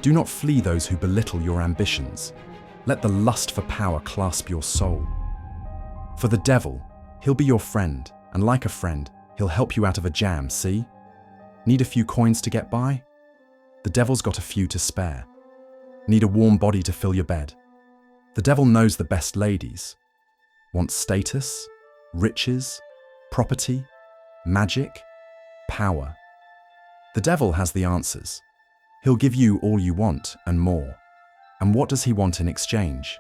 Do not flee those who belittle your ambitions. Let the lust for power clasp your soul. For the devil, he'll be your friend, and like a friend, he'll help you out of a jam, see? Need a few coins to get by? The devil's got a few to spare. Need a warm body to fill your bed? The devil knows the best ladies. Want status, riches, property, magic, power? The devil has the answers. He'll give you all you want and more. And what does he want in exchange?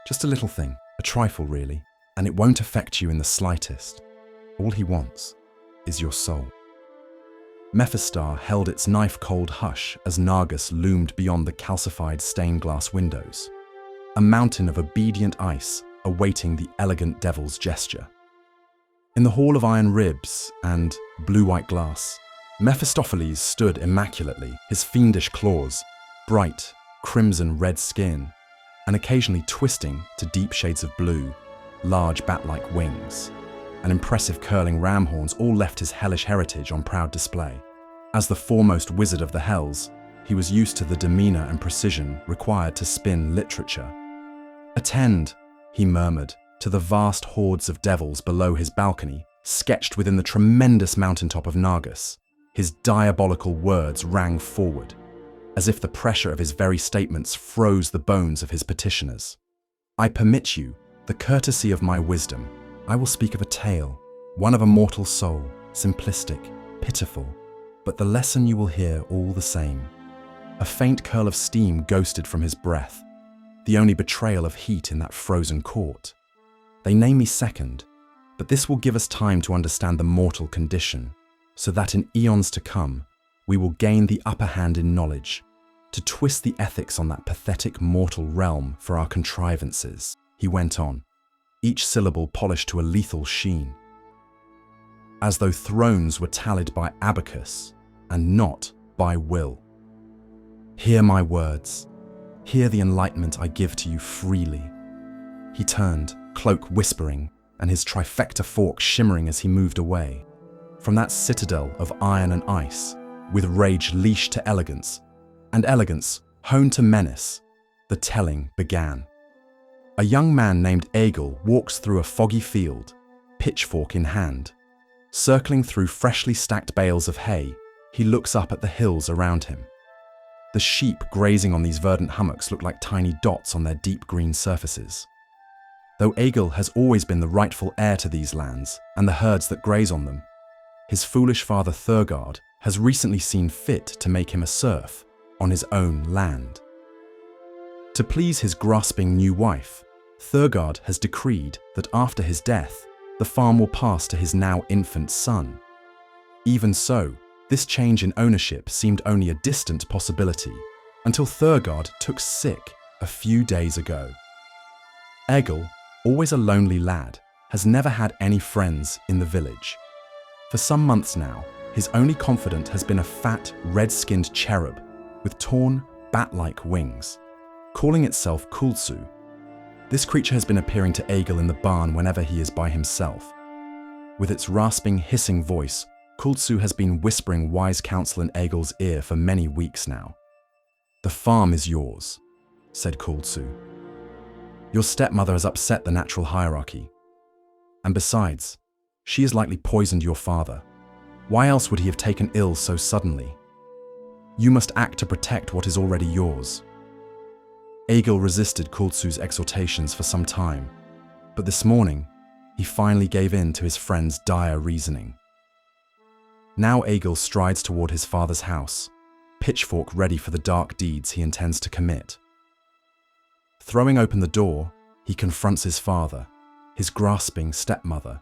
Just a little thing, a trifle really, and it won't affect you in the slightest. All he wants is your soul. Mephistar held its knife-cold hush as Nargus loomed beyond the calcified stained glass windows, a mountain of obedient ice awaiting the elegant devil's gesture. In the hall of iron ribs and blue-white glass, Mephistopheles stood immaculately, his fiendish claws, bright, crimson-red skin, and occasionally twisting to deep shades of blue, large bat-like wings, and impressive curling ram horns all left his hellish heritage on proud display. As the foremost wizard of the Hells, he was used to the demeanor and precision required to spin literature. "Attend," he murmured, to the vast hordes of devils below his balcony, sketched within the tremendous mountaintop of Nargus. His diabolical words rang forward, as if the pressure of his very statements froze the bones of his petitioners. "I permit you the courtesy of my wisdom. I will speak of a tale, one of a mortal soul, simplistic, pitiful, but the lesson you will hear all the same." A faint curl of steam ghosted from his breath, the only betrayal of heat in that frozen court. "They name me second, but this will give us time to understand the mortal condition, so that in eons to come, we will gain the upper hand in knowledge, to twist the ethics on that pathetic mortal realm for our contrivances," he went on, each syllable polished to a lethal sheen, as though thrones were tallied by abacus and not by will. "Hear my words. Hear the enlightenment I give to you freely." He turned, cloak whispering, and his trifecta fork shimmering as he moved away. From that citadel of iron and ice, with rage leashed to elegance, and elegance honed to menace, the telling began. A young man named Egil walks through a foggy field, pitchfork in hand. Circling through freshly stacked bales of hay, he looks up at the hills around him. The sheep grazing on these verdant hummocks look like tiny dots on their deep green surfaces. Though Egil has always been the rightful heir to these lands and the herds that graze on them, his foolish father Thurgard has recently seen fit to make him a serf on his own land. To please his grasping new wife, Thurgard has decreed that after his death, the farm will pass to his now infant son. Even so, this change in ownership seemed only a distant possibility until Thurgard took sick a few days ago. Egil, always a lonely lad, has never had any friends in the village. For some months now, his only confidant has been a fat, red-skinned cherub with torn, bat-like wings, calling itself Kulsu. This creature has been appearing to Egil in the barn whenever he is by himself. With its rasping, hissing voice, Kulsu has been whispering wise counsel in Egil's ear for many weeks now. "The farm is yours," said Kulsu. "Your stepmother has upset the natural hierarchy. And besides, she has likely poisoned your father. Why else would he have taken ill so suddenly? You must act to protect what is already yours." Egil resisted Kulsu's exhortations for some time, but this morning, he finally gave in to his friend's dire reasoning. Now Egil strides toward his father's house, pitchfork ready for the dark deeds he intends to commit. Throwing open the door, he confronts his father, his grasping stepmother,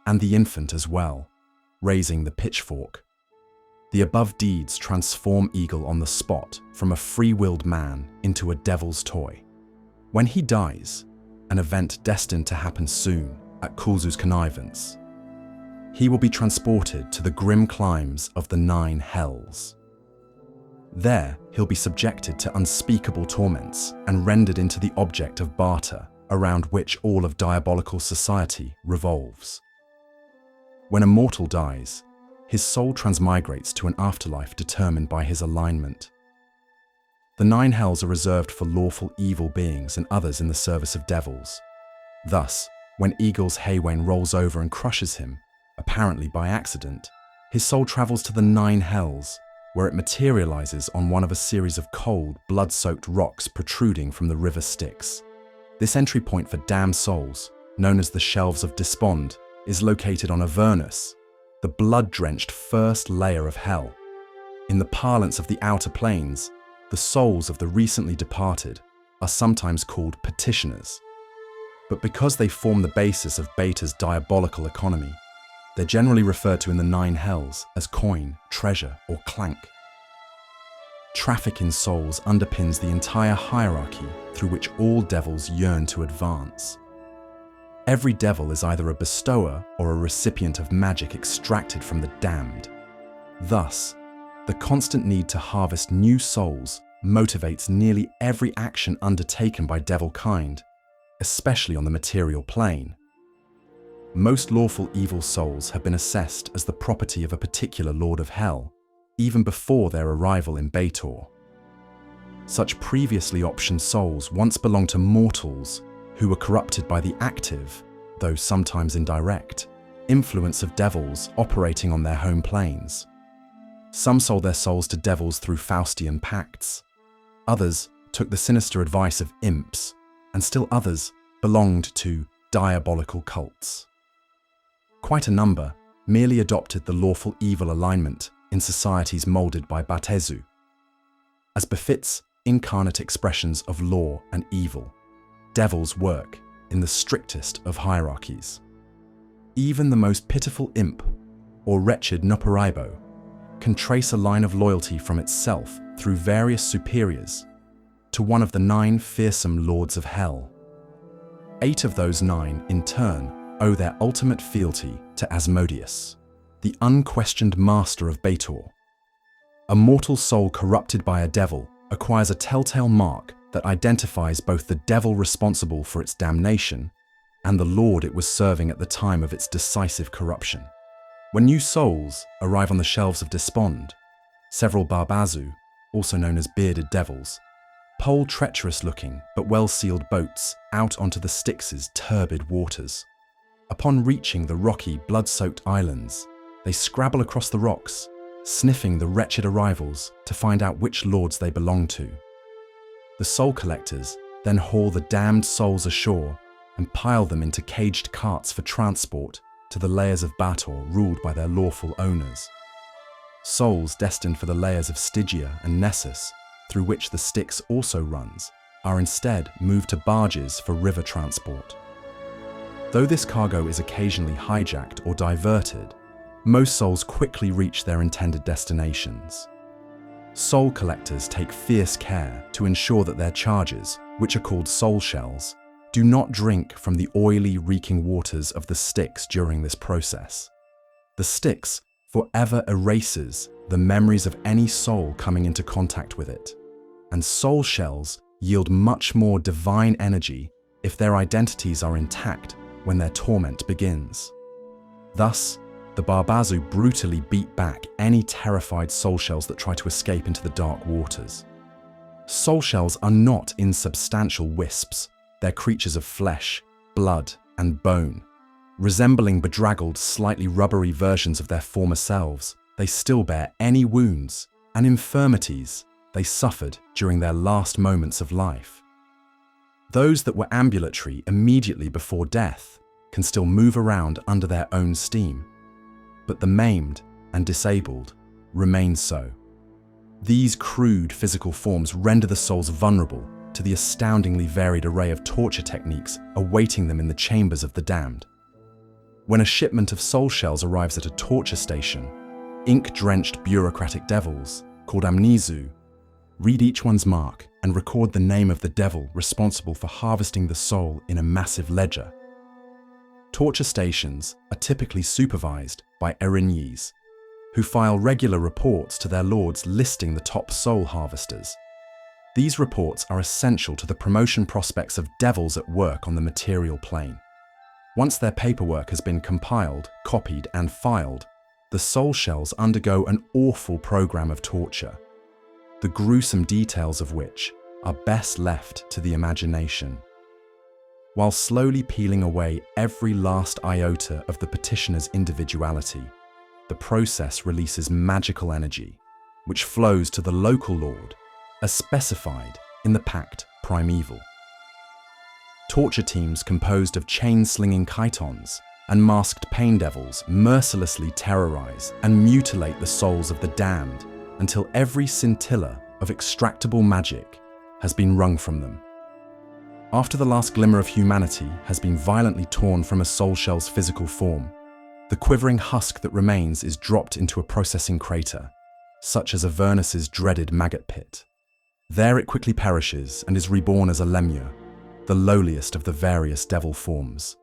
and the infant as well, raising the pitchfork. The above deeds transform Egil on the spot from a free-willed man into a devil's toy. When he dies, an event destined to happen soon at Kulsu's connivance, he will be transported to the grim climes of the 9 hells. There, he'll be subjected to unspeakable torments and rendered into the object of barter around which all of diabolical society revolves. When a mortal dies, his soul transmigrates to an afterlife determined by his alignment. The 9 hells are reserved for lawful evil beings and others in the service of devils. Thus, when Eagle's Haywain rolls over and crushes him, apparently by accident, his soul travels to the 9 hells, where it materializes on one of a series of cold, blood-soaked rocks protruding from the river Styx. This entry point for damned souls, known as the Shelves of Despond, is located on Avernus, the blood-drenched first layer of hell. In the parlance of the outer planes, the souls of the recently departed are sometimes called petitioners. But because they form the basis of Beta's diabolical economy, they're generally referred to in the 9 hells as coin, treasure, or clank. Traffic in souls underpins the entire hierarchy through which all devils yearn to advance. Every devil is either a bestower or a recipient of magic extracted from the damned. Thus, the constant need to harvest new souls motivates nearly every action undertaken by devil kind, especially on the material plane. Most lawful evil souls have been assessed as the property of a particular Lord of Hell, even before their arrival in Baator. Such previously optioned souls once belonged to mortals who were corrupted by the active, though sometimes indirect, influence of devils operating on their home planes. Some sold their souls to devils through Faustian pacts. Others took the sinister advice of imps, and still others belonged to diabolical cults. Quite a number merely adopted the lawful evil alignment in societies molded by Batezu, as befits incarnate expressions of law and evil. Devils work in the strictest of hierarchies. Even the most pitiful imp, or wretched Noparaibo, can trace a line of loyalty from itself through various superiors to one of the 9 fearsome lords of hell. 8 of those 9, in turn, owe their ultimate fealty to Asmodeus, the unquestioned master of Baator. A mortal soul corrupted by a devil acquires a telltale mark that identifies both the devil responsible for its damnation and the lord it was serving at the time of its decisive corruption. When new souls arrive on the Shelves of Despond, several Barbazu, also known as bearded devils, pole treacherous-looking but well-sealed boats out onto the Styx's turbid waters. Upon reaching the rocky, blood-soaked islands, they scrabble across the rocks, sniffing the wretched arrivals to find out which lords they belong to. The soul collectors then haul the damned souls ashore and pile them into caged carts for transport to the layers of Baator ruled by their lawful owners. Souls destined for the layers of Stygia and Nessus, through which the Styx also runs, are instead moved to barges for river transport. Though this cargo is occasionally hijacked or diverted, most souls quickly reach their intended destinations. Soul collectors take fierce care to ensure that their charges, which are called soul shells, do not drink from the oily, reeking waters of the Styx during this process. The Styx forever erases the memories of any soul coming into contact with it, and soul shells yield much more divine energy if their identities are intact when their torment begins. Thus, the Barbazu brutally beat back any terrified soul shells that try to escape into the dark waters. Soul shells are not insubstantial wisps. They're creatures of flesh, blood, and bone. Resembling bedraggled, slightly rubbery versions of their former selves, they still bear any wounds and infirmities they suffered during their last moments of life. Those that were ambulatory immediately before death can still move around under their own steam, but the maimed and disabled remain so. These crude physical forms render the souls vulnerable to the astoundingly varied array of torture techniques awaiting them in the chambers of the damned. When a shipment of soul shells arrives at a torture station, ink-drenched bureaucratic devils, called amnesu, read each one's mark and record the name of the devil responsible for harvesting the soul in a massive ledger. Torture stations are typically supervised by erinyes, who file regular reports to their lords listing the top soul harvesters. These reports are essential to the promotion prospects of devils at work on the material plane. Once their paperwork has been compiled, copied, and filed, the soul shells undergo an awful program of torture. the gruesome details of which are best left to the imagination. While slowly peeling away every last iota of the petitioner's individuality, the process releases magical energy, which flows to the local lord, as specified in the Pact Primeval. Torture teams composed of chain-slinging chitons and masked pain devils mercilessly terrorize and mutilate the souls of the damned until every scintilla of extractable magic has been wrung from them. After the last glimmer of humanity has been violently torn from a soul shell's physical form, the quivering husk that remains is dropped into a processing crater, such as Avernus's dreaded maggot pit. There it quickly perishes and is reborn as a lemure, the lowliest of the various devil forms.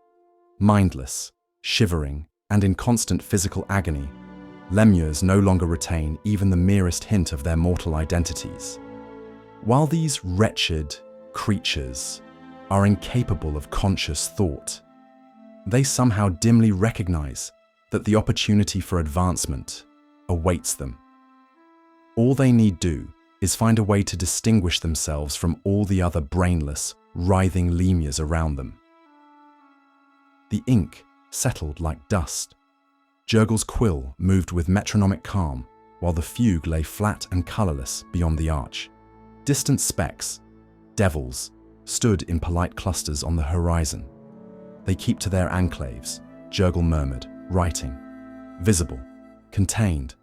Mindless, shivering, and in constant physical agony, lemures no longer retain even the merest hint of their mortal identities. While these wretched creatures are incapable of conscious thought, they somehow dimly recognize that the opportunity for advancement awaits them. All they need do is find a way to distinguish themselves from all the other brainless, writhing lemures around them. The ink settled like dust. Jurgel's quill moved with metronomic calm, while the fugue lay flat and colorless beyond the arch. Distant specks, devils, stood in polite clusters on the horizon. They keep to their enclaves, Jurgel murmured, writing. Visible, contained.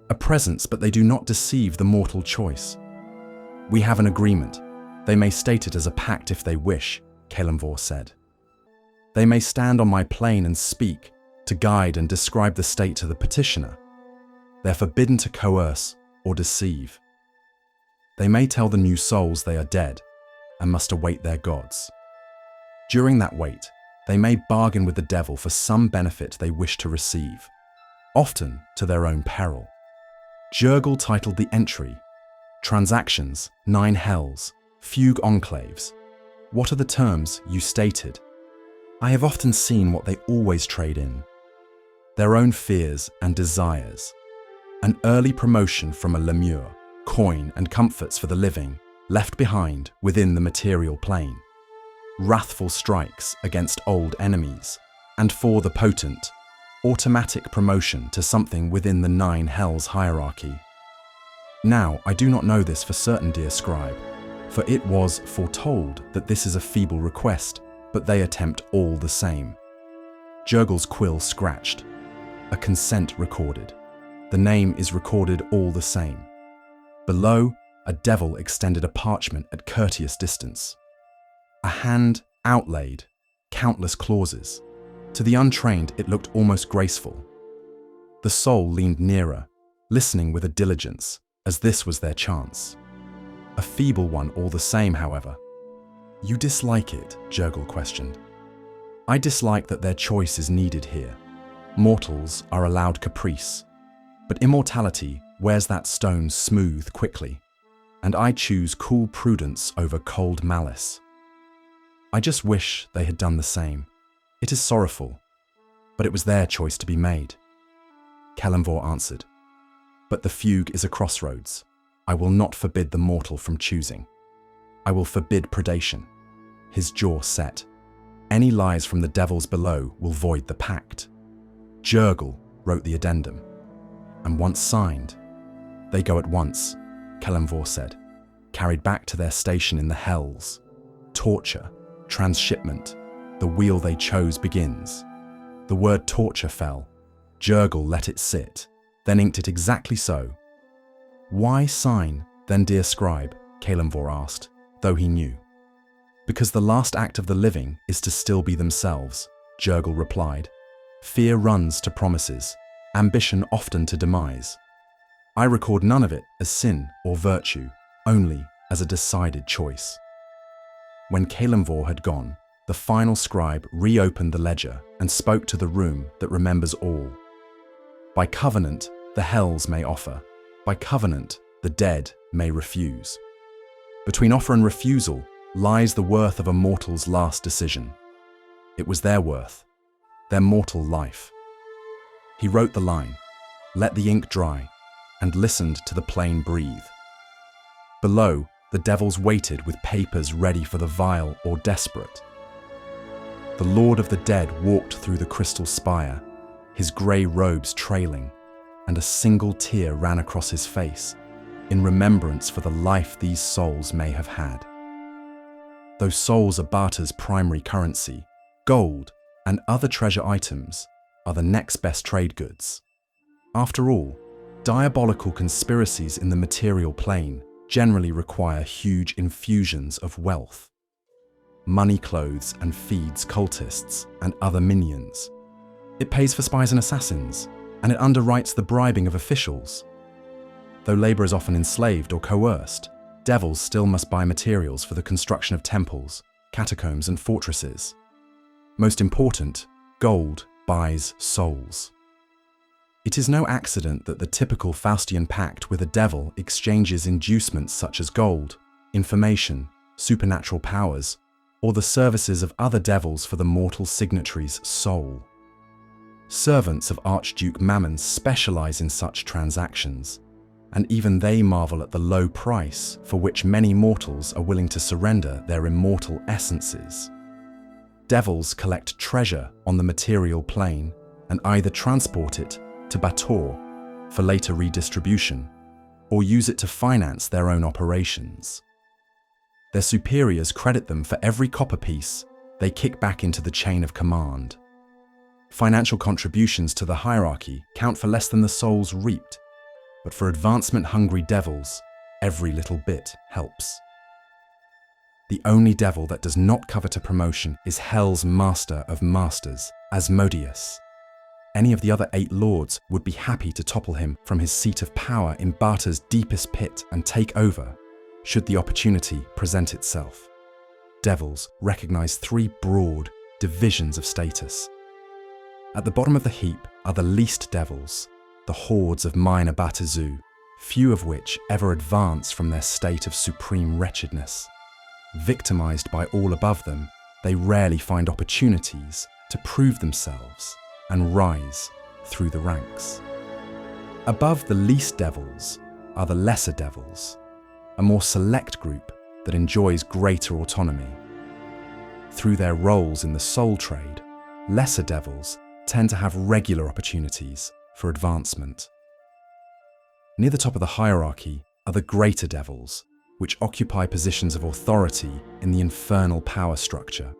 A presence, but they do not deceive the mortal choice. We have an agreement. They may state it as a pact if they wish, Kalimvor said. They may stand on my plane and speak, to guide and describe the state to the petitioner. They're forbidden to coerce or deceive. They may tell the new souls they are dead and must await their gods. During that wait, they may bargain with the devil for some benefit they wish to receive, often to their own peril. Jurgel titled the entry, Transactions, 9 Hells, Fugue Enclaves. What are the terms you stated? I have often seen what they always trade in. Their own fears and desires. An early promotion from a lemure, coin and comforts for the living, left behind within the material plane. Wrathful strikes against old enemies, and for the potent, automatic promotion to something within the 9 Hells hierarchy. Now, I do not know this for certain, dear scribe, for it was foretold that this is a feeble request, but they attempt all the same. Jurgel's quill scratched. A consent recorded. The name is recorded all the same. Below, a devil extended a parchment at courteous distance. A hand outlaid countless clauses. To the untrained, it looked almost graceful. The soul leaned nearer, listening with a diligence, as this was their chance. A feeble one all the same, however. You dislike it? Jurgel questioned. I dislike that their choice is needed here. Mortals are allowed caprice, but immortality wears that stone smooth quickly, and I choose cool prudence over cold malice. I just wish they had done the same. It is sorrowful, but it was their choice to be made. Kalimvor answered. But the fugue is a crossroads. I will not forbid the mortal from choosing. I will forbid predation. His jaw set. Any lies from the devils below will void the pact. Jurgel wrote the addendum. And once signed, they go at once, Kalimvor said, carried back to their station in the Hells. Torture, transshipment, the wheel they chose begins. The word torture fell. Jurgel let it sit, then inked it exactly so. Why sign, then, dear scribe? Kalimvor asked, though he knew. Because the last act of the living is to still be themselves, Jurgel replied. Fear runs to promises, ambition often to demise. I record none of it as sin or virtue, only as a decided choice. When Kalimvor had gone, the final scribe reopened the ledger and spoke to the room that remembers all. By covenant, the Hells may offer. By covenant, the dead may refuse. Between offer and refusal lies the worth of a mortal's last decision. It was their worth, their mortal life. He wrote the line, let the ink dry, and listened to the plane breathe. Below, the devils waited with papers ready for the vile or desperate. The Lord of the Dead walked through the crystal spire, his grey robes trailing, and a single tear ran across his face, in remembrance for the life these souls may have had. Though souls are barter's primary currency, gold and other treasure items are the next best trade goods. After all, diabolical conspiracies in the material plane generally require huge infusions of wealth. Money clothes and feeds cultists and other minions. It pays for spies and assassins, and it underwrites the bribing of officials. Though labor is often enslaved or coerced, devils still must buy materials for the construction of temples, catacombs, and fortresses. Most important, gold buys souls. It is no accident that the typical Faustian pact with a devil exchanges inducements such as gold, information, supernatural powers, or the services of other devils for the mortal signatory's soul. Servants of Archduke Mammon specialize in such transactions, and even they marvel at the low price for which many mortals are willing to surrender their immortal essences. Devils collect treasure on the material plane and either transport it to Bator for later redistribution, or use it to finance their own operations. Their superiors credit them for every copper piece they kick back into the chain of command. Financial contributions to the hierarchy count for less than the souls reaped, but for advancement-hungry devils, every little bit helps. The only devil that does not covet a promotion is Hell's Master of Masters, Asmodeus. Any of the other 8 lords would be happy to topple him from his seat of power in Barter's deepest pit and take over, should the opportunity present itself. Devils recognize 3 broad divisions of status. At the bottom of the heap are the least devils, the hordes of minor Batazu, few of which ever advance from their state of supreme wretchedness. Victimized by all above them, they rarely find opportunities to prove themselves and rise through the ranks. Above the least devils are the lesser devils, a more select group that enjoys greater autonomy. Through their roles in the soul trade, lesser devils tend to have regular opportunities for advancement. Near the top of the hierarchy are the greater devils, which occupy positions of authority in the infernal power structure.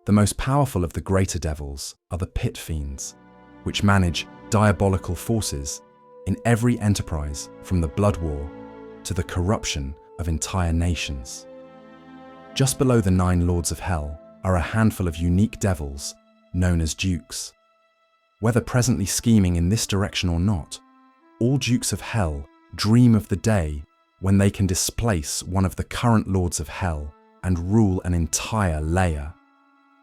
The most powerful of the greater devils are the pit fiends, which manage diabolical forces in every enterprise from the blood war to the corruption of entire nations. Just below the 9 lords of hell are a handful of unique devils known as dukes. Whether presently scheming in this direction or not, all dukes of hell dream of the day when they can displace one of the current lords of hell and rule an entire layer.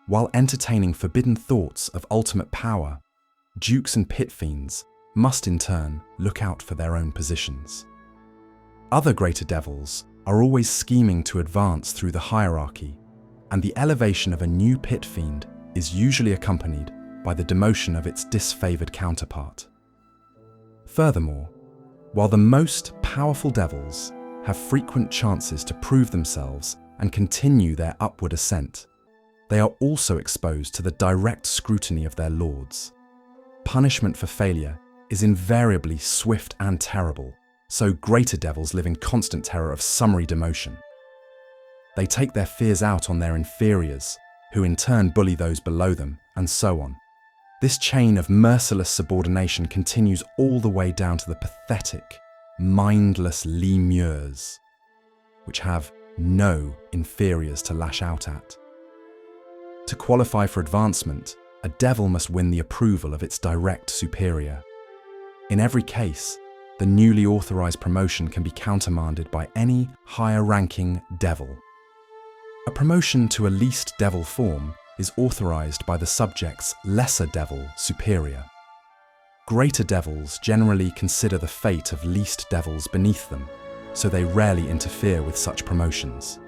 While entertaining forbidden thoughts of ultimate power, dukes and pit fiends must in turn look out for their own positions. Other greater devils are always scheming to advance through the hierarchy, and the elevation of a new pit fiend is usually accompanied by the demotion of its disfavored counterpart. Furthermore, while the most powerful devils have frequent chances to prove themselves and continue their upward ascent, they are also exposed to the direct scrutiny of their lords. Punishment for failure is invariably swift and terrible, so greater devils live in constant terror of summary demotion. They take their fears out on their inferiors, who in turn bully those below them, and so on. This chain of merciless subordination continues all the way down to the pathetic, mindless lemures, which have no inferiors to lash out at. To qualify for advancement, a devil must win the approval of its direct superior. In every case, the newly authorized promotion can be countermanded by any higher-ranking devil. A promotion to a least devil form is authorized by the subject's lesser devil superior. Greater devils generally consider the fate of least devils beneath them, so they rarely interfere with such promotions.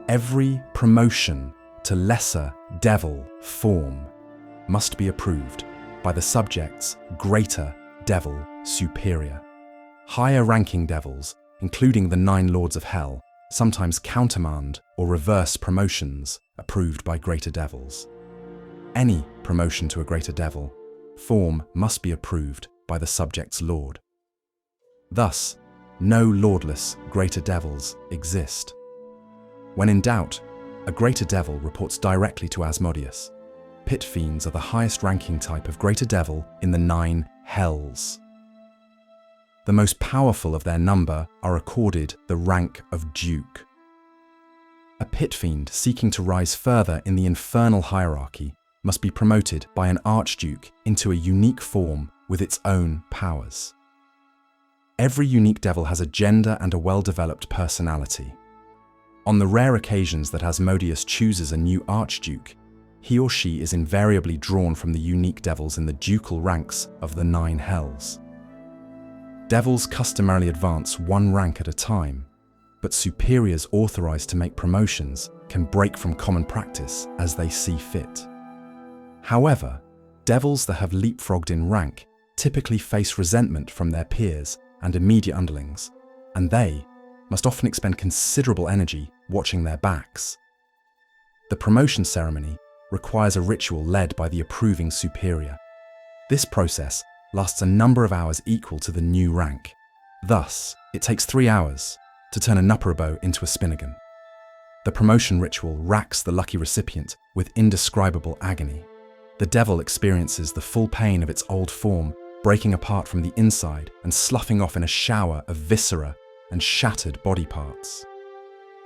Every promotion to lesser devil form must be approved by the subject's greater devil superior. Higher-ranking devils including the 9 Lords of Hell, sometimes countermand or reverse promotions approved by greater devils. Any promotion to a greater devil form must be approved by the subject's lord. Thus, no lordless greater devils exist. When in doubt, a greater devil reports directly to Asmodeus. Pit fiends are the highest ranking type of greater devil in the 9 hells. The most powerful of their number are accorded the rank of Duch. A pit fiend seeking to rise further in the infernal hierarchy must be promoted by an archduke into a unique form with its own powers. Every unique devil has a gender and a well-developed personality. On the rare occasions that Asmodeus chooses a new archduke, he or she is invariably drawn from the unique devils in the ducal ranks of the 9 hells. Devils customarily advance 1 rank at a time, but superiors authorized to make promotions can break from common practice as they see fit. However, devils that have leapfrogged in rank typically face resentment from their peers and immediate underlings, and they must often expend considerable energy watching their backs. The promotion ceremony requires a ritual led by the approving superior. This process lasts a number of hours equal to the new rank. Thus, it takes 3 hours to turn a Nupperabo into a Spinnigan. The promotion ritual racks the lucky recipient with indescribable agony. The devil experiences the full pain of its old form, breaking apart from the inside and sloughing off in a shower of viscera and shattered body parts.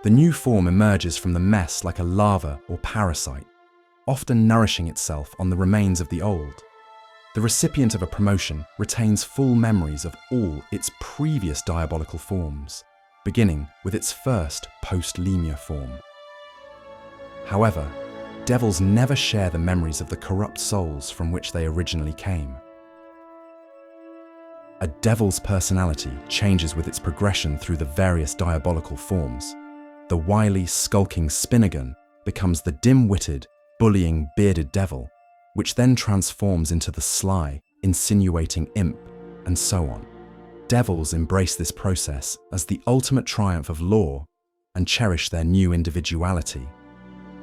The new form emerges from the mess like a larva or parasite, often nourishing itself on the remains of the old. The recipient of a promotion retains full memories of all its previous diabolical forms, beginning with its first post-Lemur form. However, devils never share the memories of the corrupt souls from which they originally came. A devil's personality changes with its progression through the various diabolical forms. The wily, skulking Spinnigan becomes the dim-witted, bullying, bearded devil, which then transforms into the sly, insinuating imp, and so on. Devils embrace this process as the ultimate triumph of law and cherish their new individuality.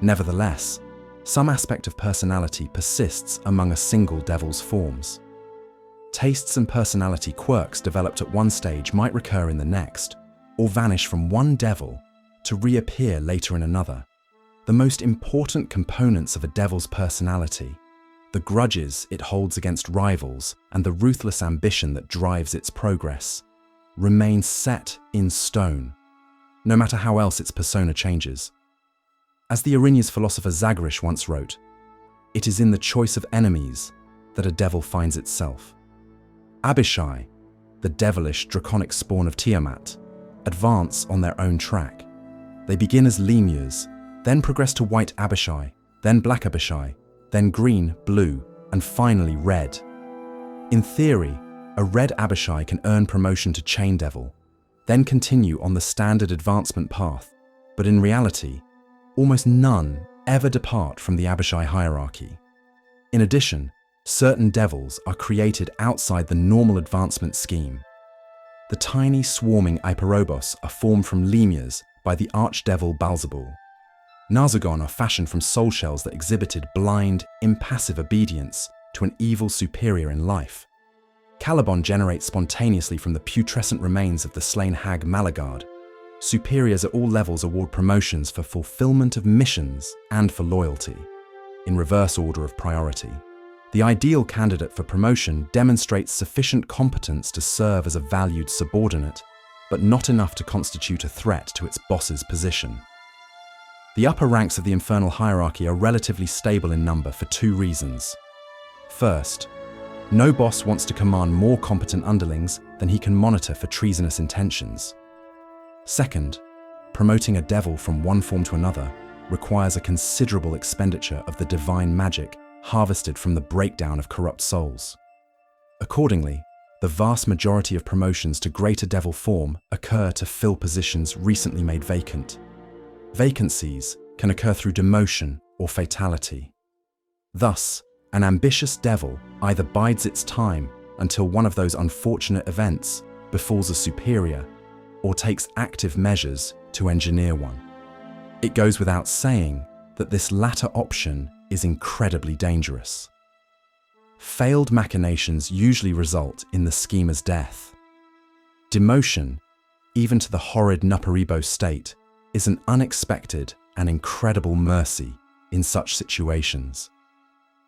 Nevertheless, some aspect of personality persists among a single devil's forms. Tastes and personality quirks developed at one stage might recur in the next, or vanish from one devil to reappear later in another. The most important components of a devil's personality, the grudges it holds against rivals and the ruthless ambition that drives its progress, remain set in stone, no matter how else its persona changes. As the Erinyes philosopher Zagreus once wrote, "It is in the choice of enemies that a devil finds itself." Abishai, the devilish draconic spawn of Tiamat, advance on their own track. They begin as lemurs, then progress to white Abishai, then black Abishai, then green, blue, and finally red. In theory, a red Abishai can earn promotion to Chain Devil, then continue on the standard advancement path, but in reality, almost none ever depart from the Abishai hierarchy. In addition, certain devils are created outside the normal advancement scheme. The tiny swarming Iperobos are formed from lemurs by the archdevil Balzabul. Narzagon are fashioned from soul shells that exhibited blind, impassive obedience to an evil superior in life. Caliban generates spontaneously from the putrescent remains of the slain hag Malagard. Superiors at all levels award promotions for fulfillment of missions and for loyalty, in reverse order of priority. The ideal candidate for promotion demonstrates sufficient competence to serve as a valued subordinate, but not enough to constitute a threat to its boss's position. The upper ranks of the infernal hierarchy are relatively stable in number for 2 reasons. First, no boss wants to command more competent underlings than he can monitor for treasonous intentions. Second, promoting a devil from one form to another requires a considerable expenditure of the divine magic harvested from the breakdown of corrupt souls. Accordingly, the vast majority of promotions to greater devil form occur to fill positions recently made vacant. Vacancies can occur through demotion or fatality. Thus, an ambitious devil either bides its time until one of those unfortunate events befalls a superior, or takes active measures to engineer one. It goes without saying that this latter option is incredibly dangerous. Failed machinations usually result in the schemer's death. Demotion, even to the horrid Nuparibo state, is an unexpected and incredible mercy in such situations.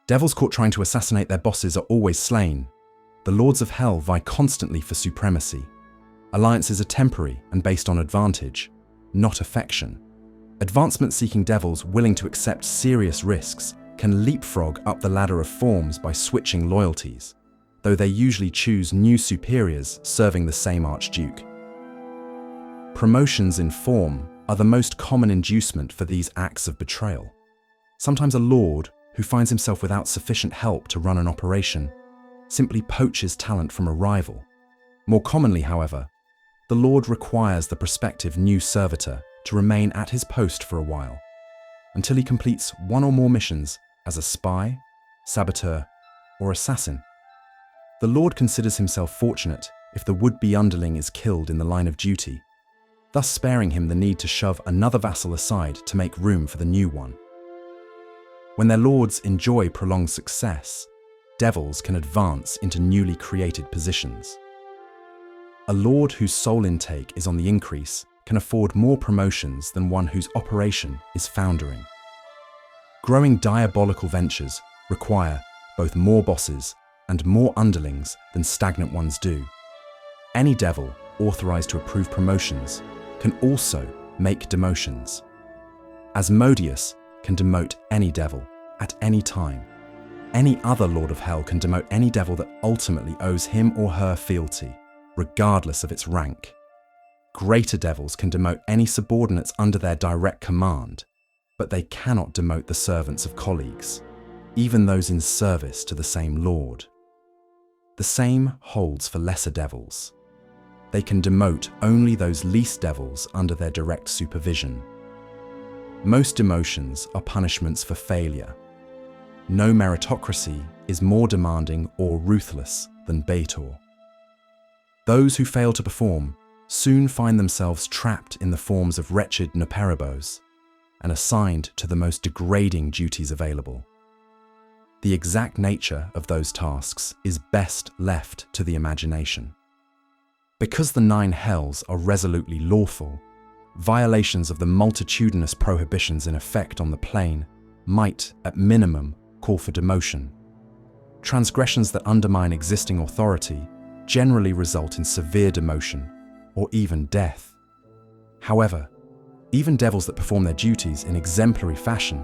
Devils caught trying to assassinate their bosses are always slain. The Lords of Hell vie constantly for supremacy. Alliances are temporary and based on advantage, not affection. Advancement-seeking devils willing to accept serious risks can leapfrog up the ladder of forms by switching loyalties, though they usually choose new superiors serving the same Archduke. Promotions in form are the most common inducement for these acts of betrayal. Sometimes a lord, who finds himself without sufficient help to run an operation, simply poaches talent from a rival. More commonly, however, the lord requires the prospective new servitor to remain at his post for a while, until he completes one or more missions as a spy, saboteur, or assassin. The lord considers himself fortunate if the would-be underling is killed in the line of duty, thus sparing him the need to shove another vassal aside to make room for the new one. When their lords enjoy prolonged success, devils can advance into newly created positions. A lord whose soul intake is on the increase can afford more promotions than one whose operation is foundering. Growing diabolical ventures require both more bosses and more underlings than stagnant ones do. Any devil authorized to approve promotions can also make demotions. Asmodeus can demote any devil at any time. Any other Lord of Hell can demote any devil that ultimately owes him or her fealty, regardless of its rank. Greater devils can demote any subordinates under their direct command, but they cannot demote the servants of colleagues, even those in service to the same lord. The same holds for lesser devils. They can demote only those least devils under their direct supervision. Most demotions are punishments for failure. No meritocracy is more demanding or ruthless than Baator. Those who fail to perform soon find themselves trapped in the forms of wretched Nuperibos and assigned to the most degrading duties available. The exact nature of those tasks is best left to the imagination. Because the 9 hells are resolutely lawful, violations of the multitudinous prohibitions in effect on the plane might, at minimum, call for demotion. Transgressions that undermine existing authority generally result in severe demotion or even death. However, even devils that perform their duties in exemplary fashion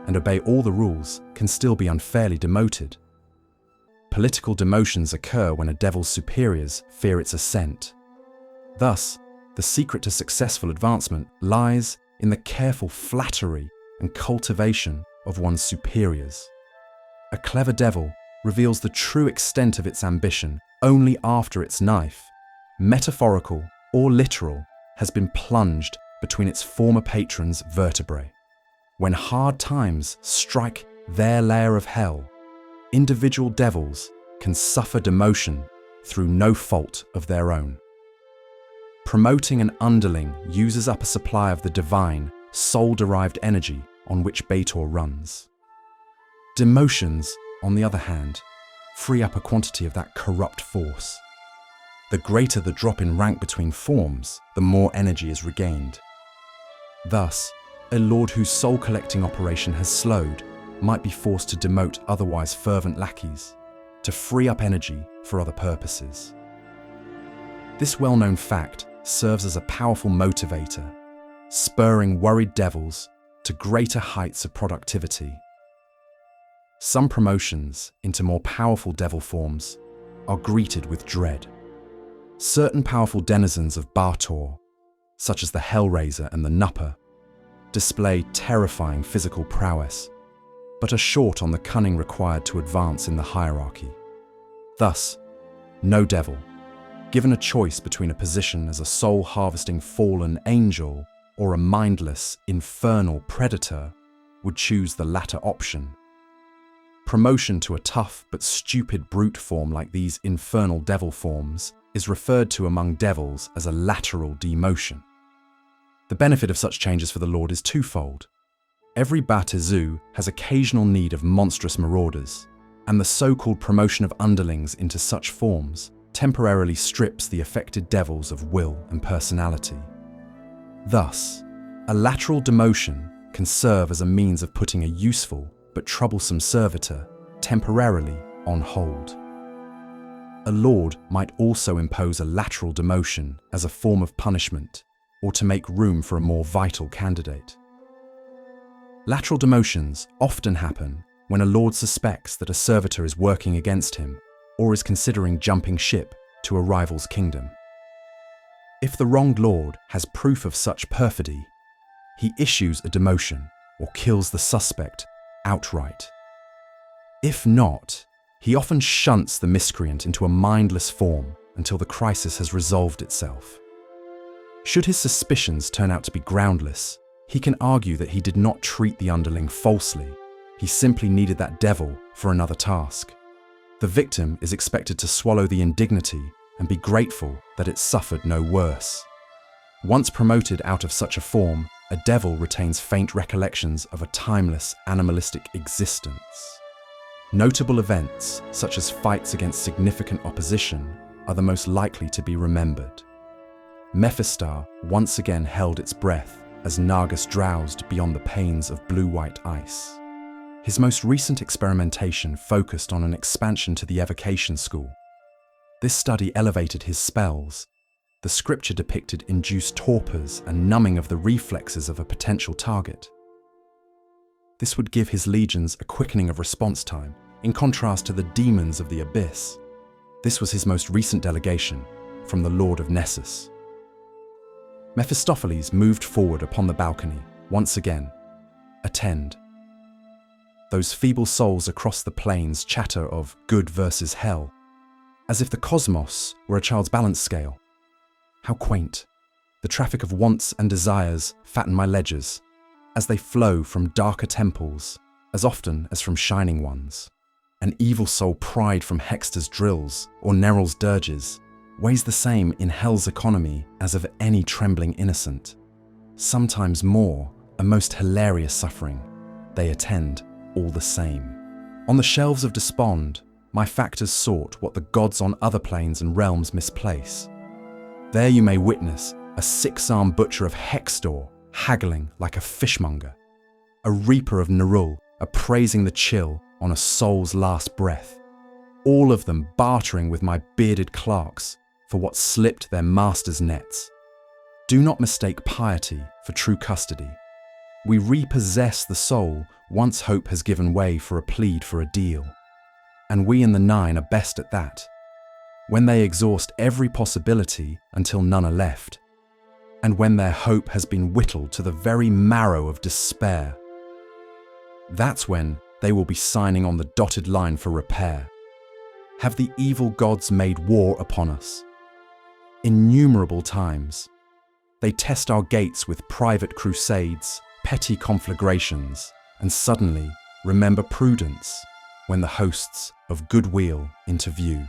and obey all the rules can still be unfairly demoted. Political demotions occur when a devil's superiors fear its ascent. Thus, the secret to successful advancement lies in the careful flattery and cultivation of one's superiors. A clever devil reveals the true extent of its ambition only after its knife, metaphorical or literal, has been plunged between its former patron's vertebrae. When hard times strike their lair of hell, individual devils can suffer demotion through no fault of their own. Promoting an underling uses up a supply of the divine, soul-derived energy on which Baator runs. Demotions, on the other hand, free up a quantity of that corrupt force. The greater the drop in rank between forms, the more energy is regained. Thus, a lord whose soul-collecting operation has slowed might be forced to demote otherwise fervent lackeys, to free up energy for other purposes. This well-known fact serves as a powerful motivator, spurring worried devils to greater heights of productivity. Some promotions into more powerful devil forms are greeted with dread. Certain powerful denizens of Baator, such as the Hellraiser and the Nupper, display terrifying physical prowess, but are short on the cunning required to advance in the hierarchy. Thus, no devil, given a choice between a position as a soul-harvesting fallen angel or a mindless, infernal predator, would choose the latter option. Promotion to a tough but stupid brute form like these infernal devil forms is referred to among devils as a lateral demotion. The benefit of such changes for the Lord is twofold. Every Batizu has occasional need of monstrous marauders, and the so-called promotion of underlings into such forms temporarily strips the affected devils of will and personality. Thus, a lateral demotion can serve as a means of putting a useful but troublesome servitor temporarily on hold. A lord might also impose a lateral demotion as a form of punishment or to make room for a more vital candidate. Lateral demotions often happen when a lord suspects that a servitor is working against him or is considering jumping ship to a rival's kingdom. If the wronged lord has proof of such perfidy, he issues a demotion or kills the suspect outright. If not, he often shunts the miscreant into a mindless form until the crisis has resolved itself. Should his suspicions turn out to be groundless, he can argue that he did not treat the underling falsely. He simply needed that devil for another task. The victim is expected to swallow the indignity and be grateful that it suffered no worse. Once promoted out of such a form, a devil retains faint recollections of a timeless animalistic existence. Notable events, such as fights against significant opposition, are the most likely to be remembered. Mephistar once again held its breath as Nagus drowsed beyond the panes of blue-white ice. His most recent experimentation focused on an expansion to the evocation school. This study elevated his spells. The scripture depicted induced torpors and numbing of the reflexes of a potential target. This would give his legions a quickening of response time, in contrast to the demons of the abyss. This was his most recent delegation from the Lord of Nessus. Mephistopheles moved forward upon the balcony, once again. Attend. Those feeble souls across the plains chatter of good versus hell, as if the cosmos were a child's balance scale. How quaint. The traffic of wants and desires fatten my ledgers, as they flow from darker temples, as often as from shining ones. An evil soul pried from Hexter's drills or Neryl's dirges weighs the same in hell's economy as of any trembling innocent. Sometimes more, a most hilarious suffering. They attend all the same. On the shelves of despond, my factors sought what the gods on other planes and realms misplace. There you may witness a six-armed butcher of Hextor haggling like a fishmonger, a reaper of Nerul appraising the chill on a soul's last breath, all of them bartering with my bearded clerks for what slipped their master's nets. Do not mistake piety for true custody. We repossess the soul once hope has given way for a plead for a deal. And we in the Nine are best at that, when they exhaust every possibility until none are left, and when their hope has been whittled to the very marrow of despair. That's when they will be signing on the dotted line for repair. Have the evil gods made war upon us? Innumerable times. They test our gates with private crusades, petty conflagrations, and suddenly remember prudence when the hosts of goodwill interview.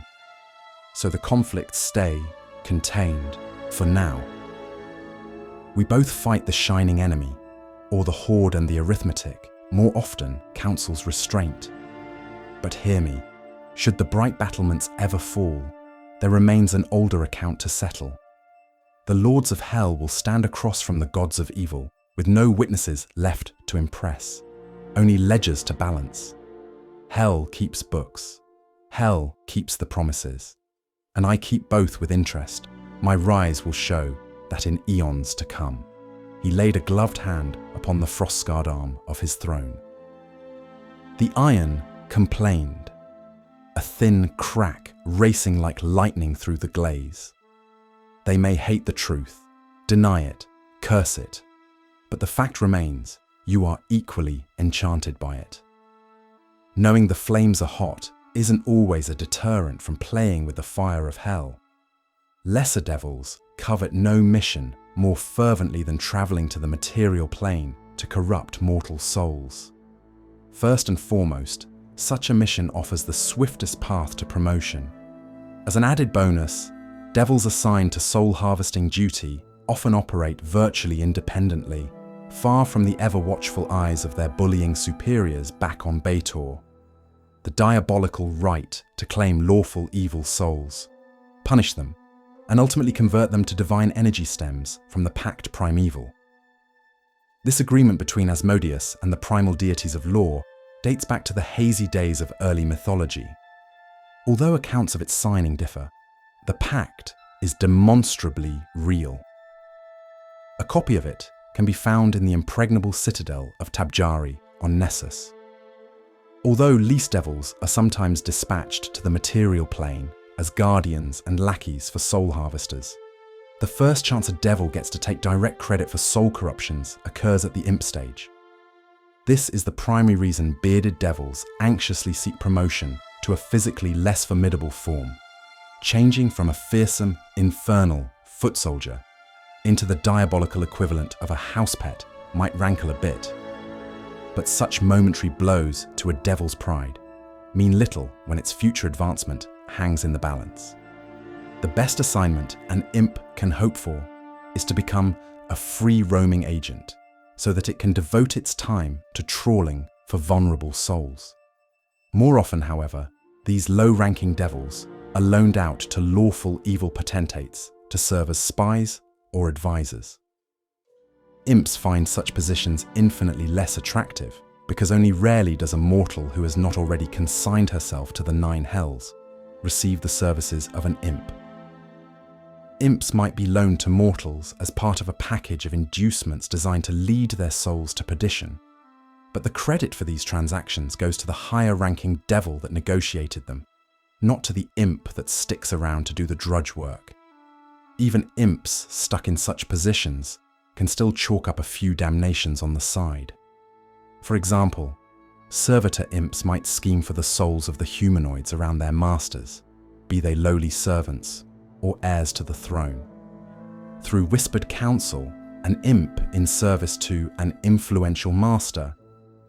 So the conflicts stay contained for now. We both fight the shining enemy, or the horde and the arithmetic, more often counsels restraint. But hear me, should the bright battlements ever fall, there remains an older account to settle. The lords of hell will stand across from the gods of evil, with no witnesses left to impress, only ledgers to balance. Hell keeps books. Hell keeps the promises. And I keep both with interest. My rise will show that in eons to come. He laid a gloved hand upon the frost-scarred arm of his throne. The iron complained, a thin crack racing like lightning through the glaze. They may hate the truth, deny it, curse it, but the fact remains, you are equally enchanted by it. Knowing the flames are hot isn't always a deterrent from playing with the fire of hell. Lesser devils covet no mission more fervently than traveling to the material plane to corrupt mortal souls. First and foremost, such a mission offers the swiftest path to promotion. As an added bonus, devils assigned to soul harvesting duty often operate virtually independently, far from the ever-watchful eyes of their bullying superiors back on Baator. The diabolical right to claim lawful evil souls, punish them, and ultimately convert them to divine energy stems from the Pact Primeval. This agreement between Asmodeus and the primal deities of lore dates back to the hazy days of early mythology. Although accounts of its signing differ, the pact is demonstrably real. A copy of it can be found in the impregnable citadel of Tabjari on Nessus. Although least devils are sometimes dispatched to the material plane as guardians and lackeys for soul harvesters, the first chance a devil gets to take direct credit for soul corruptions occurs at the imp stage. This is the primary reason bearded devils anxiously seek promotion to a physically less formidable form, changing from a fearsome, infernal foot soldier into the diabolical equivalent of a house pet might rankle a bit. But such momentary blows to a devil's pride mean little when its future advancement hangs in the balance. The best assignment an imp can hope for is to become a free-roaming agent, so that it can devote its time to trawling for vulnerable souls. More often, however, these low-ranking devils are loaned out to lawful evil potentates to serve as spies or advisors. Imps find such positions infinitely less attractive because only rarely does a mortal who has not already consigned herself to the 9 hells receive the services of an imp. Imps might be loaned to mortals as part of a package of inducements designed to lead their souls to perdition, but the credit for these transactions goes to the higher-ranking devil that negotiated them, not to the imp that sticks around to do the drudge work. Even imps stuck in such positions can still chalk up a few damnations on the side. For example, servitor imps might scheme for the souls of the humanoids around their masters, be they lowly servants or heirs to the throne. Through whispered counsel, an imp in service to an influential master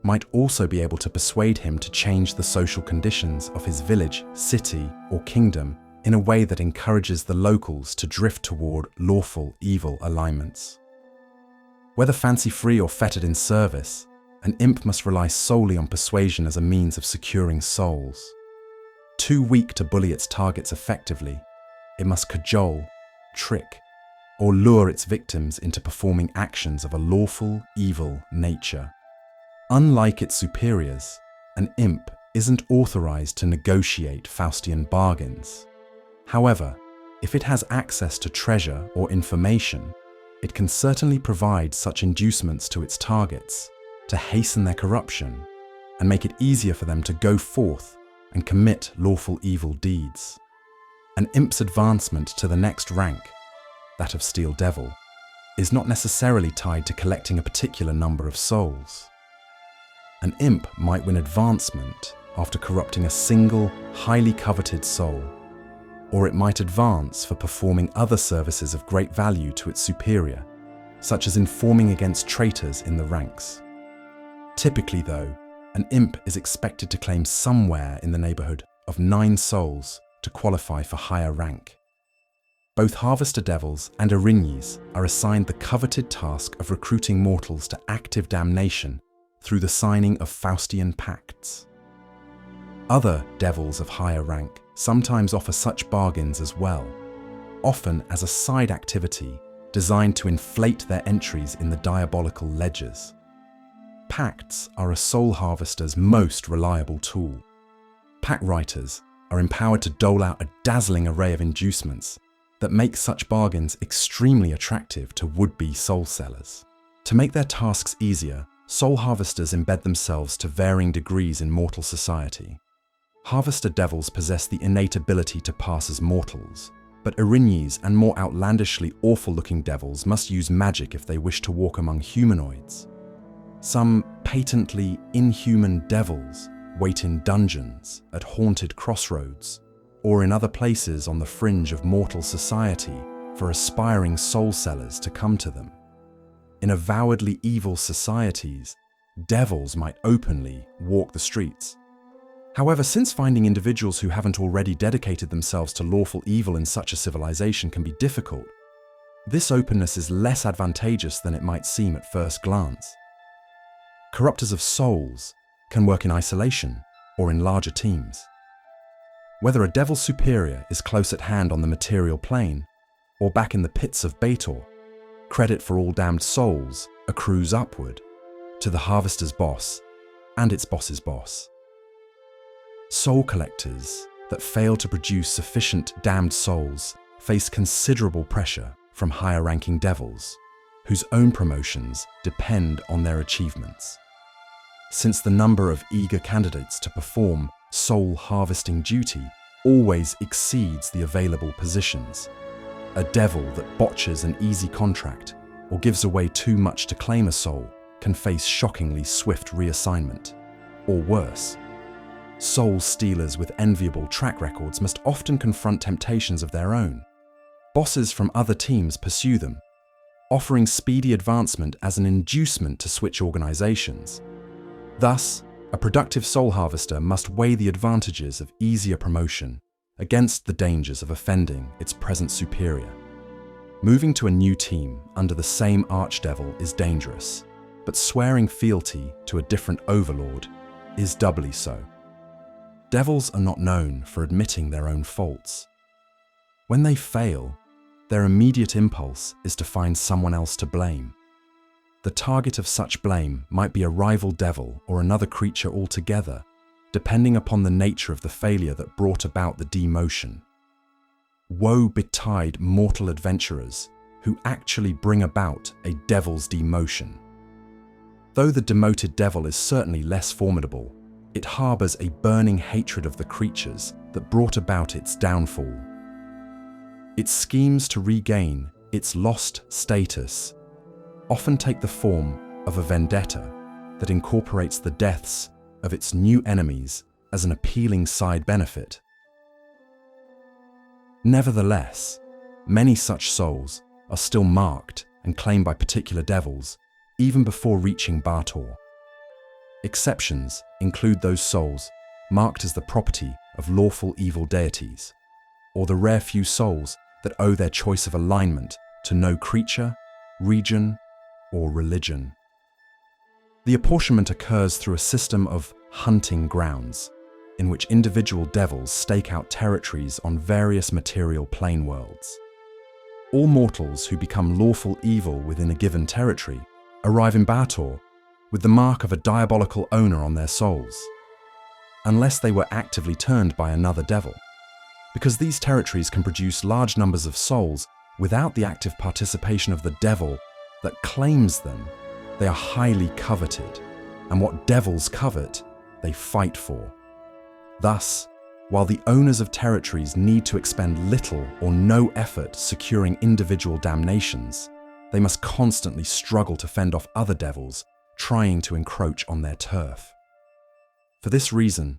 might also be able to persuade him to change the social conditions of his village, city, or kingdom in a way that encourages the locals to drift toward lawful evil alignments. Whether fancy-free or fettered in service, an imp must rely solely on persuasion as a means of securing souls. Too weak to bully its targets effectively, it must cajole, trick, or lure its victims into performing actions of a lawful, evil nature. Unlike its superiors, an imp isn't authorized to negotiate Faustian bargains. However, if it has access to treasure or information, it can certainly provide such inducements to its targets to hasten their corruption and make it easier for them to go forth and commit lawful evil deeds. An imp's advancement to the next rank, that of Steel Devil, is not necessarily tied to collecting a particular number of souls. An imp might win advancement after corrupting a single, highly coveted soul, or it might advance for performing other services of great value to its superior, such as informing against traitors in the ranks. Typically, though, an imp is expected to claim somewhere in the neighborhood of 9 souls to qualify for higher rank. Both Harvester Devils and Erinyes are assigned the coveted task of recruiting mortals to active damnation through the signing of Faustian pacts. Other devils of higher rank sometimes offer such bargains as well, often as a side activity designed to inflate their entries in the diabolical ledgers. Pacts are a soul harvester's most reliable tool. Pact writers are empowered to dole out a dazzling array of inducements that make such bargains extremely attractive to would-be soul sellers. To make their tasks easier, soul harvesters embed themselves to varying degrees in mortal society. Harvester devils possess the innate ability to pass as mortals, but Erinyes and more outlandishly awful-looking devils must use magic if they wish to walk among humanoids. Some patently inhuman devils wait in dungeons, at haunted crossroads, or in other places on the fringe of mortal society for aspiring soul sellers to come to them. In avowedly evil societies, devils might openly walk the streets. However, since finding individuals who haven't already dedicated themselves to lawful evil in such a civilization can be difficult, this openness is less advantageous than it might seem at first glance. Corruptors of souls can work in isolation or in larger teams. Whether a devil superior is close at hand on the material plane or back in the pits of Baator, credit for all damned souls accrues upward to the harvester's boss and its boss's boss. Soul collectors that fail to produce sufficient damned souls face considerable pressure from higher-ranking devils, whose own promotions depend on their achievements. Since the number of eager candidates to perform soul harvesting duty always exceeds the available positions, a devil that botches an easy contract or gives away too much to claim a soul can face shockingly swift reassignment. Or worse, soul stealers with enviable track records must often confront temptations of their own. Bosses from other teams pursue them, offering speedy advancement as an inducement to switch organizations. Thus, a productive soul harvester must weigh the advantages of easier promotion against the dangers of offending its present superior. Moving to a new team under the same archdevil is dangerous, but swearing fealty to a different overlord is doubly so. Devils are not known for admitting their own faults. When they fail, their immediate impulse is to find someone else to blame. The target of such blame might be a rival devil or another creature altogether, depending upon the nature of the failure that brought about the demotion. Woe betide mortal adventurers who actually bring about a devil's demotion. Though the demoted devil is certainly less formidable, it harbors a burning hatred of the creatures that brought about its downfall. Its schemes to regain its lost status often take the form of a vendetta that incorporates the deaths of its new enemies as an appealing side benefit. Nevertheless, many such souls are still marked and claimed by particular devils even before reaching Baator. Exceptions include those souls marked as the property of lawful evil deities, or the rare few souls that owe their choice of alignment to no creature, region, or religion. The apportionment occurs through a system of hunting grounds, in which individual devils stake out territories on various material plane worlds. All mortals who become lawful evil within a given territory arrive in Baator with the mark of a diabolical owner on their souls, unless they were actively turned by another devil. Because these territories can produce large numbers of souls without the active participation of the devil that claims them, they are highly coveted, and what devils covet, they fight for. Thus, while the owners of territories need to expend little or no effort securing individual damnations, they must constantly struggle to fend off other devils trying to encroach on their turf. For this reason,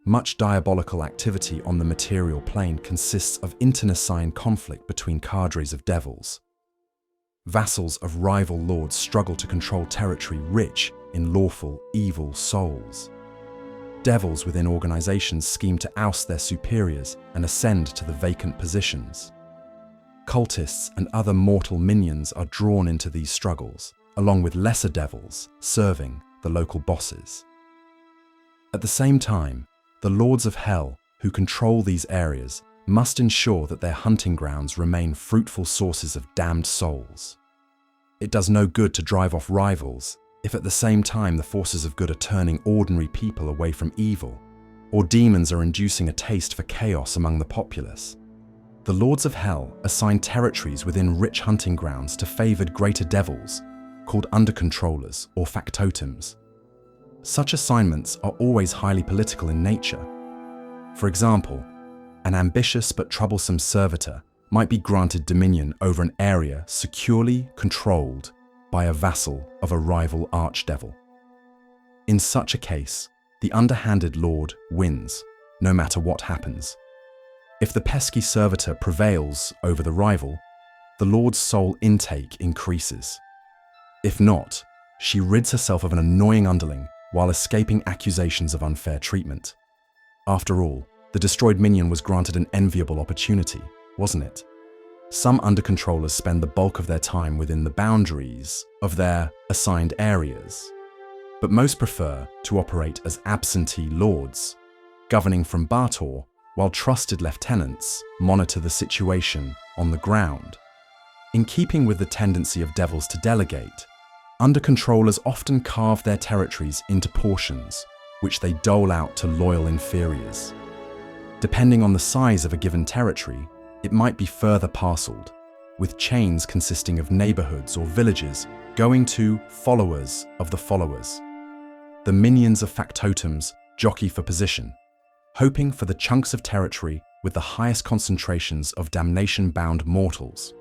much diabolical activity on the material plane consists of internecine conflict between cadres of devils. Vassals of rival lords struggle to control territory rich in lawful evil souls. Devils within organizations scheme to oust their superiors and ascend to the vacant positions. Cultists and other mortal minions are drawn into these struggles, along with lesser devils serving the local bosses. At the same time, the Lords of Hell, who control these areas, must ensure that their hunting grounds remain fruitful sources of damned souls. It does no good to drive off rivals if at the same time the forces of good are turning ordinary people away from evil, or demons are inducing a taste for chaos among the populace. The Lords of Hell assign territories within rich hunting grounds to favored greater devils, called under-controllers or factotums. Such assignments are always highly political in nature. For example, an ambitious but troublesome servitor might be granted dominion over an area securely controlled by a vassal of a rival archdevil. In such a case, the underhanded lord wins, no matter what happens. If the pesky servitor prevails over the rival, the lord's soul intake increases. If not, she rids herself of an annoying underling while escaping accusations of unfair treatment. After all, the destroyed minion was granted an enviable opportunity, wasn't it? Some under-controllers spend the bulk of their time within the boundaries of their assigned areas, but most prefer to operate as absentee lords, governing from Bator, while trusted lieutenants monitor the situation on the ground. In keeping with the tendency of devils to delegate, under-controllers often carve their territories into portions, which they dole out to loyal inferiors. Depending on the size of a given territory, it might be further parceled, with chains consisting of neighborhoods or villages going to followers of the followers. The minions of factotums jockey for position, hoping for the chunks of territory with the highest concentrations of damnation-bound mortals.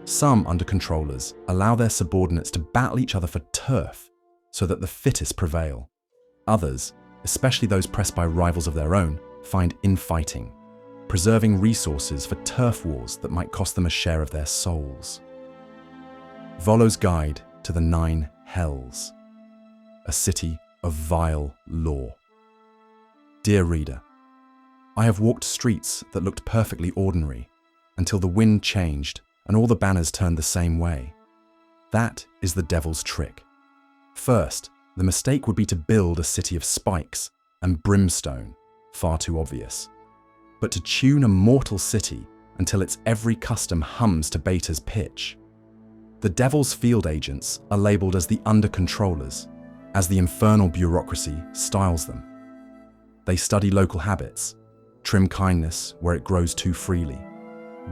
Some under-controllers allow their subordinates to battle each other for turf so that the fittest prevail. Others, especially those pressed by rivals of their own, find infighting, preserving resources for turf wars that might cost them a share of their souls. Volo's Guide to the Nine Hells, a city of vile law. Dear reader, I have walked streets that looked perfectly ordinary until the wind changed and all the banners turned the same way. That is the devil's trick. First, the mistake would be to build a city of spikes and brimstone, far too obvious. But to tune a mortal city until its every custom hums to Beta's pitch. The devil's field agents are labelled as the under-controllers, as the infernal bureaucracy styles them. They study local habits, trim kindness where it grows too freely,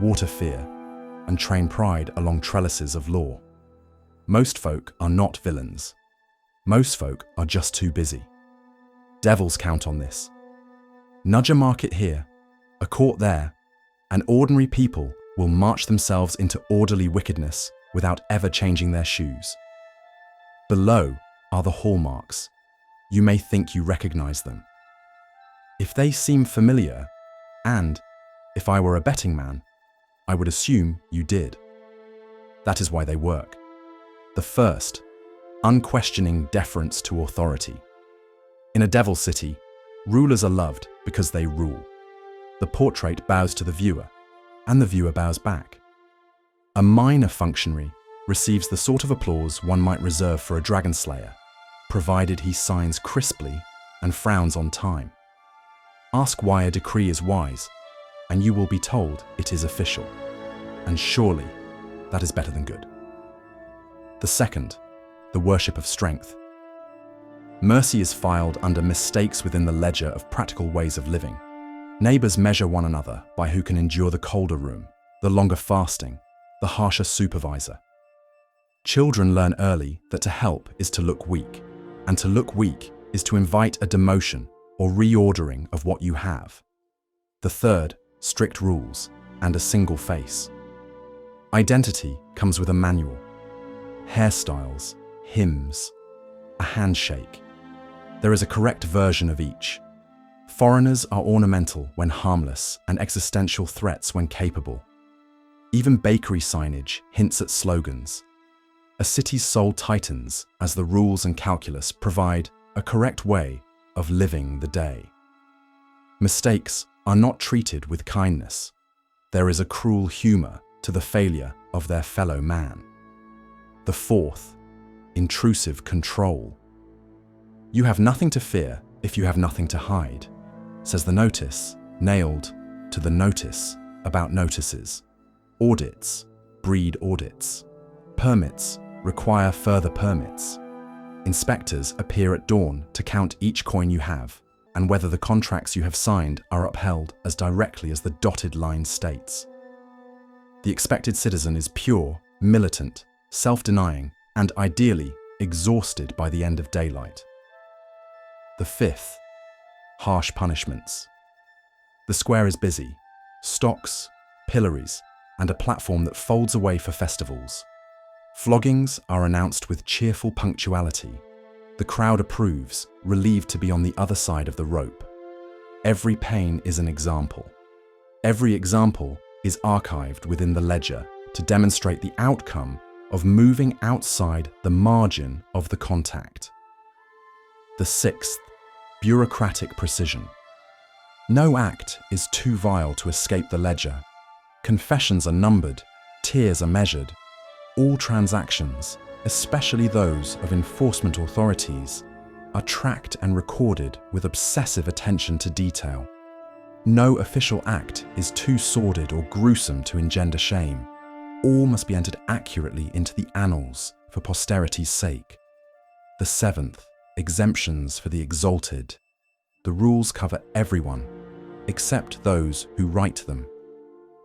water fear, and train pride along trellises of law. Most folk are not villains. Most folk are just too busy. Devils count on this. Nudge a market here, a court there, and ordinary people will march themselves into orderly wickedness without ever changing their shoes. Below are the hallmarks. You may think you recognize them. If they seem familiar, and if I were a betting man, I would assume you did. That is why they work. The first, unquestioning deference to authority. In a devil city, rulers are loved because they rule. The portrait bows to the viewer, and the viewer bows back. A minor functionary receives the sort of applause one might reserve for a dragon slayer, provided he signs crisply and frowns on time. Ask why a decree is wise, and you will be told it is official. And surely, that is better than good. The second, the worship of strength. Mercy is filed under mistakes within the ledger of practical ways of living. Neighbors measure one another by who can endure the colder room, the longer fasting, the harsher supervisor. Children learn early that to help is to look weak, and to look weak is to invite a demotion or reordering of what you have. The third, strict rules and a single face. Identity comes with a manual, hairstyles, hymns, a handshake. There is a correct version of each. Foreigners are ornamental when harmless and existential threats when capable. Even bakery signage hints at slogans. A city's soul tightens as the rules and calculus provide a correct way of living the day. Mistakes are not treated with kindness. There is a cruel humor to the failure of their fellow man. The fourth, intrusive control. You have nothing to fear if you have nothing to hide, says the notice, nailed to the notice about notices. Audits breed audits. Permits require further permits. Inspectors appear at dawn to count each coin you have and whether the contracts you have signed are upheld as directly as the dotted line states. The expected citizen is pure, militant, self-denying, and ideally exhausted by the end of daylight. The fifth, harsh punishments. The square is busy, stocks, pillories, and a platform that folds away for festivals. Floggings are announced with cheerful punctuality. The crowd approves, relieved to be on the other side of the rope. Every pain is an example. Every example is archived within the ledger to demonstrate the outcome of moving outside the margin of the contact. The sixth, bureaucratic precision. No act is too vile to escape the ledger. Confessions are numbered, tears are measured. All transactions, especially those of enforcement authorities, are tracked and recorded with obsessive attention to detail. No official act is too sordid or gruesome to engender shame. All must be entered accurately into the annals for posterity's sake. The seventh, exemptions for the exalted. The rules cover everyone, except those who write them.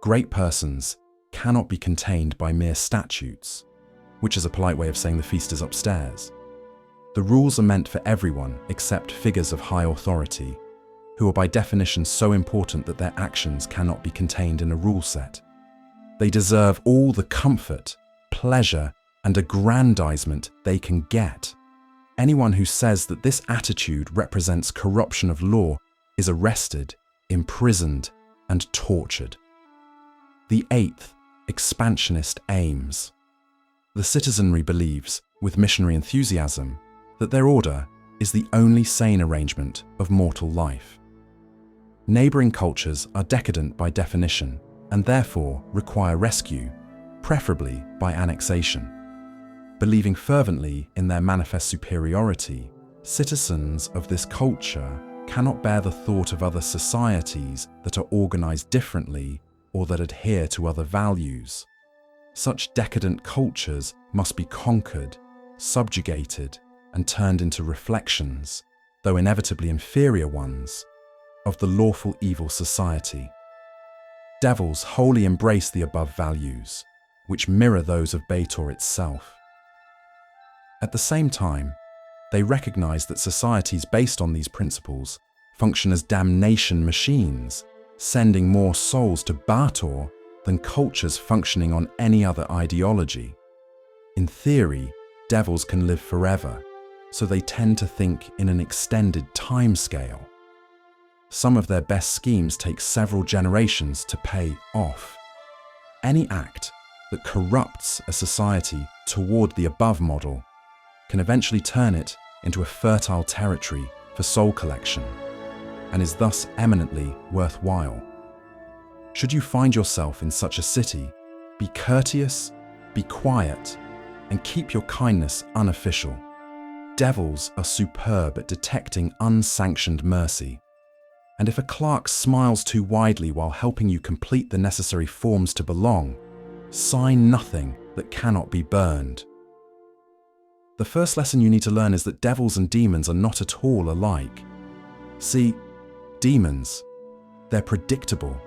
Great persons cannot be contained by mere statutes, which is a polite way of saying the feast is upstairs. The rules are meant for everyone except figures of high authority, who are by definition so important that their actions cannot be contained in a rule set. They deserve all the comfort, pleasure, and aggrandizement they can get. Anyone who says that this attitude represents corruption of law is arrested, imprisoned, and tortured. The eighth, expansionist aims. The citizenry believes, with missionary enthusiasm, that their order is the only sane arrangement of mortal life. Neighboring cultures are decadent by definition and therefore require rescue, preferably by annexation. Believing fervently in their manifest superiority, citizens of this culture cannot bear the thought of other societies that are organized differently or that adhere to other values. Such decadent cultures must be conquered, subjugated, and turned into reflections, though inevitably inferior ones, of the lawful evil society. Devils wholly embrace the above values, which mirror those of Baator itself. At the same time, they recognize that societies based on these principles function as damnation machines, sending more souls to Baator than cultures functioning on any other ideology. In theory, devils can live forever, so they tend to think in an extended time scale. Some of their best schemes take several generations to pay off. Any act that corrupts a society toward the above model can eventually turn it into a fertile territory for soul collection, and is thus eminently worthwhile. Should you find yourself in such a city, be courteous, be quiet, and keep your kindness unofficial. Devils are superb at detecting unsanctioned mercy, and if a clerk smiles too widely while helping you complete the necessary forms to belong, sign nothing that cannot be burned. The first lesson you need to learn is that devils and demons are not at all alike. See, demons, they're predictable.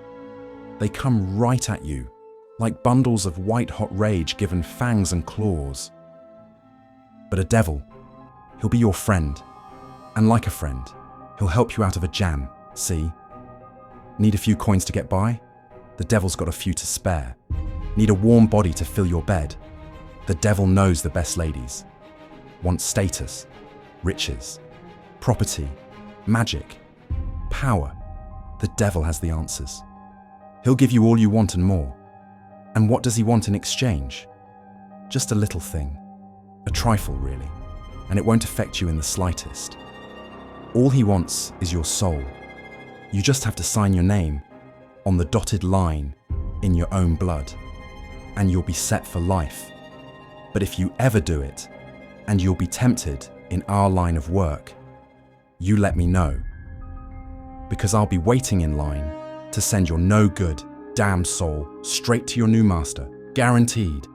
They come right at you, like bundles of white-hot rage given fangs and claws. But a devil, he'll be your friend, and like a friend, he'll help you out of a jam, see? Need a few coins to get by? The devil's got a few to spare. Need a warm body to fill your bed? The devil knows the best ladies. Want status, riches, property, magic, power? The devil has the answers. He'll give you all you want and more. And what does he want in exchange? Just a little thing. A trifle, really. And it won't affect you in the slightest. All he wants is your soul. You just have to sign your name on the dotted line in your own blood, and you'll be set for life. But if you ever do it, and you'll be tempted in our line of work, you let me know. Because I'll be waiting in line to send your no-good, damned soul straight to your new master, guaranteed.